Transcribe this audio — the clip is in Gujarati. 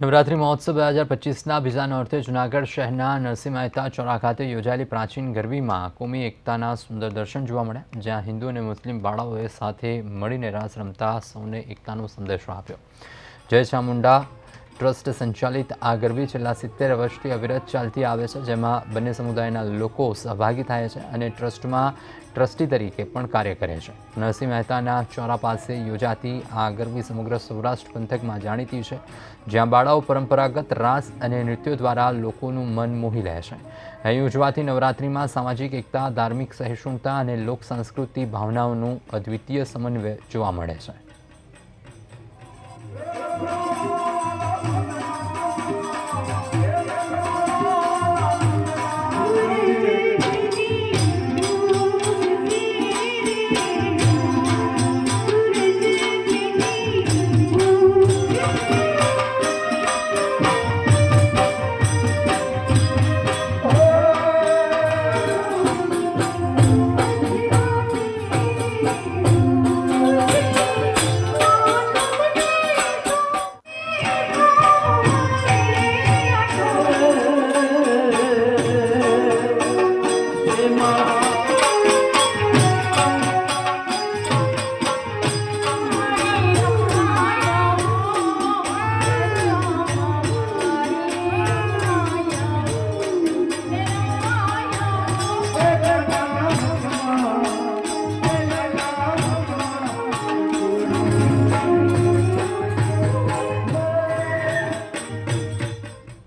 નવરાત્રિ મહોત્સવ 2025ના બીજા નોરતે જૂનાગઢ શહેરના નરસિંહ મહેતા ચોરા ખાતે યોજાયેલી પ્રાચીન ગરબીમાં કોમી એકતાના સુંદર દર્શન જોવા મળ્યા, જ્યાં હિન્દુ અને મુસ્લિમ બાળાઓએ સાથે મળીને રાસ રમતા સૌને એકતાનો સંદેશો આપ્યો। જય ચામુંડા ટ્રસ્ટ સંચાલિત આ ગરબી છેલ્લા 70 વર્ષથી અવિરત ચાલતી આવે છે, જેમાં બંને સમુદાયના લોકો સહભાગી થાય છે અને ટ્રસ્ટમાં ટ્રસ્ટી તરીકે પણ કાર્ય કરે છે। નરસિંહ મહેતાના ચોરા પાસે યોજાતી આ ગરબી સમગ્ર સૌરાષ્ટ્ર પંથકમાં જાણીતી છે, જ્યાં બાળાઓ પરંપરાગત રાસ અને નૃત્યો દ્વારા લોકોનું મન મોહી લે છે। અહીં ઉજવાતી નવરાત્રિમાં સામાજિક એકતા, ધાર્મિક સહિષ્ણુતા અને લોક સંસ્કૃતિ ભાવનાઓનું અદ્વિતીય સમન્વય જોવા મળે છે।